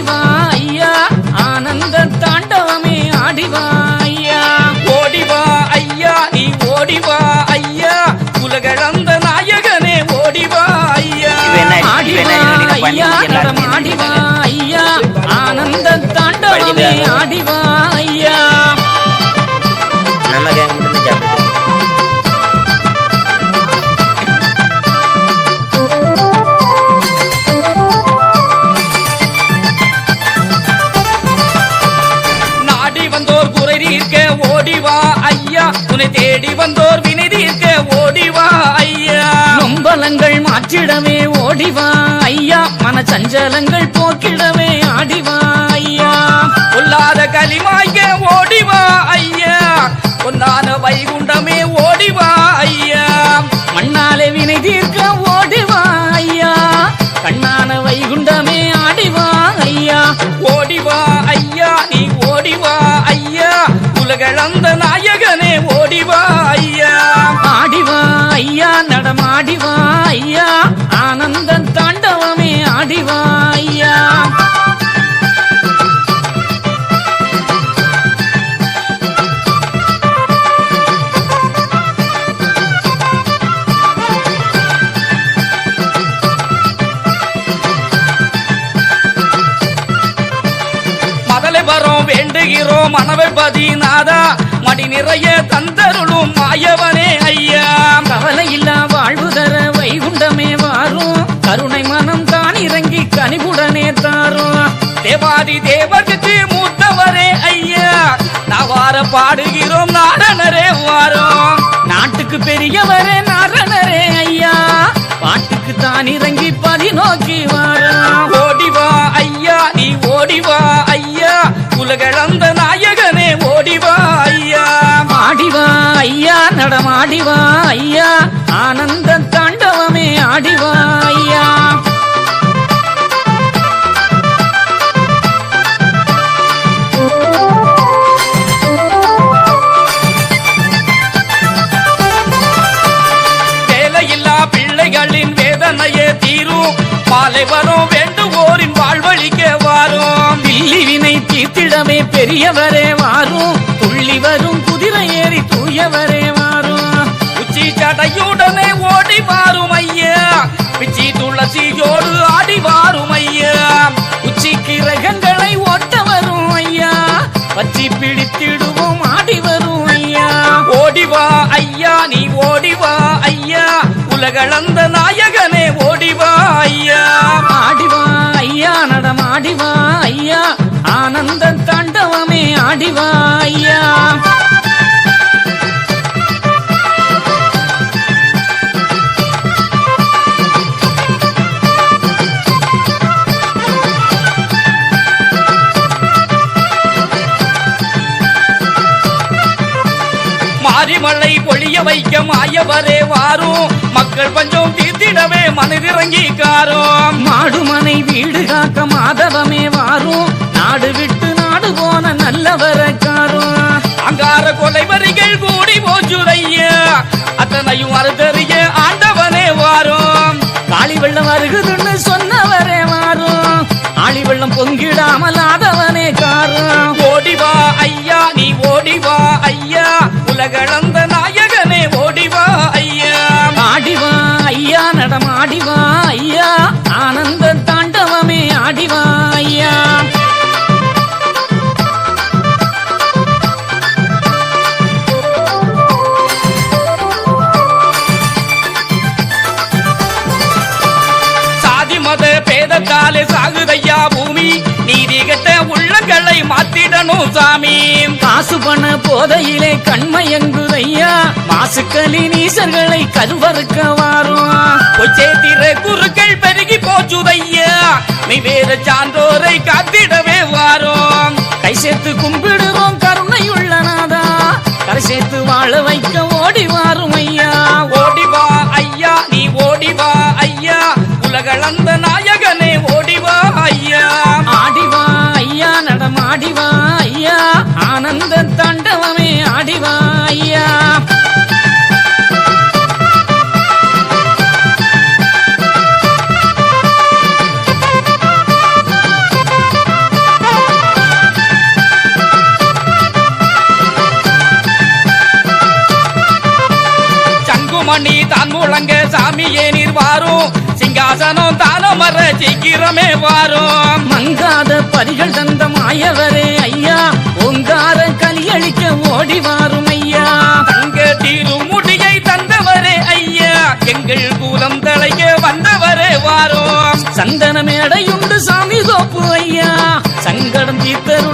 ஆடிவா ஐயா ஆனந்த தாண்டவமே ஆடிவா ஐயா ஓடிவா ஐயா நீ ஓடிவா ஐயா உலகளந்த நாயகனே ஓடிவா ஐயா ஆடிவா ஐயா நடம் ஆடிவா ஐயா ஆனந்த தாண்டவமே ஆடிவா ஐயா நம்ம கேங் மட்டும் சாப்பிட்டு ஓடிவா ஐயா உன்னை தேடி வந்தோர் வினை தீர்க்க ஓடிவா ஐயா நொம்பலங்கள் மாற்றிடவே ஓடிவா ஐயா மனச்சஞ்சலங்கள் போக்கிடவே ஆடிவா ஐயா பொல்லாத களிமாய்க்க ஓடிவா ஐயா பொன்னான வைகுண்டமே ஓடிவா ஐயா மண்ணாலே வினை தீர்க்க ஓடிவா ஐயா கண்ணான வைகுண்டமே ஆடிவா ஐயா ஓடிவா ஐயா நீ ஓடிவா ஐயா உலகளந்த நாயகனே ஓடிவா ஐயா ஆடிவா ஐயா நடமாடிவா ஐயா ஆனந்த தாண்டவமே ஆடிவா ஐயா வேண்டுகிறோம் மனவெப்பதி நாதா மடி நிறைய தந்தருளும் மாயவனே ஐயா கவலை இல்லா வாழ்வு தர வைகுண்டமே வாரும் கருணை மனம் தான் இறங்கி கனிவுடனே தாரும் தேவாதி தேவர்க்கு மூத்தவரே ஐயா நவார பாடுகிறோம் நாரணரே வாரோம் நாட்டுக்கு பெரியவரே நாரணரே ஐயா பாட்டுக்கு தான் இறங்கி பதி நோக்கி வாரும் ஓடிவா ஐயா நீ ஓடிவா ஐயா உலகளந்த நாயகனே ஓடிவா ஐயா ஆடிவா ஐயா நடமாடிவா ஐயா ஆனந்த தாண்டவமே ஆடிவா ஐயா வேலையில்லா பிள்ளைகளின் வேதனையே தீரும் மாலை வரும் வேண்டுவோரின் வாழ்வழிக்க வாரும் தில்லி வினை தீர்த்திடமே பெரியவரே வாரும் துள்ளி வரும் குதிரை ஏறி தூயவரே வாரும் உச்சி சடையுடனே ஓடி வாரும் ஐயா பிச்சி துளசியோடு ஆடி வாரும் ஐயா உச்சி கிரகங்களை ஓட்ட வரும் ஐயா பச்சி பிடித்திடுவோம் ஆடி வரும் ஐயா ஓடிவா ஐயா நீ ஓடிவா ஐயா உலகளந்த நாயகனே ஓடிவா ஐயா ஆடிவா ஐயா நடமாடிவா ஐயா ஆனந்த தாண்டவமே ஆடிவா ஐயா மாரிமலை பொழிய வைக்க மாயவரே வாரும் மக்கள் பஞ்சம் தீர்த்திடவே மனதிறங்கி காரும் மாடுமனை வீடு காக்க மாதவமே வாரும் நாடு விட்டு நாடு போன நல்லவரக்காரும் அங்கார கொலை வரிகள் கூடி போச்சுதையா அத்தனையும் அறுத்தறிய ஆண்டவனே வாரும் காளி வெள்ளம் வருகுதுன்னு சொன்னவரே வாரும் ஆளி வெள்ளம் பொங்கிடாமல் ஆதவனே காரும் ஓடிவா ஐயா நீ ஓடிவா ஐயா உலகளந்த நாயகனே ஓடிவா ஐயா ஆடிவா ஐயா நடமாடிவா ஐயா ஆனந்த தாண்டவமே ஆடிவா ஐயா சாதி மத பேதத்தாலே சாகுதையா பூமி நீதி கெட்ட உள்ளங்களை மாத்திடணும் சாமி காசு பண போதையிலே கண்மயங்குதையா மாசுக்களி நீசர்களை கருவறுக்க வாரும் கொச்சேத்திர குருக்கள் பெருகி போச்சுதையா மெய் வேத சான்றோரை காத்திடவே வாரும் கை சேர்த்து கும்பிடுவோம் கருணையுள்ள நாதா கரை சேர்த்து வாழ வைக்க ஓடி வாரும் ஐயா ஓடிவா ஐயா நீ ஓடிவா ஐயா உலகளந்த நாயகனே ஓடிவா ஐயா ஆடிவா ஐயா நடமாடிவா ஐயா ஆனந்த தாண்டவமே ஆடிவா ஐயா மணி தான் முழங்க சாமியே நீர் வாரும் சிங்காசனம் தானமர சீக்கிரமே வாரும் மங்காத பதிகள் தந்த மாயவரே ஐயா ஓங்கார கலியளிக்க ஓடி வாரும் ஐயா தங்க திருமுடியை தந்தவரே ஐயா எங்கள் கூலம் தலைய வந்தவரே வாரும் சந்தன மேடையுண்டு சாமி தோப்பு ஐயா சங்கடம் தீர்த்தரும்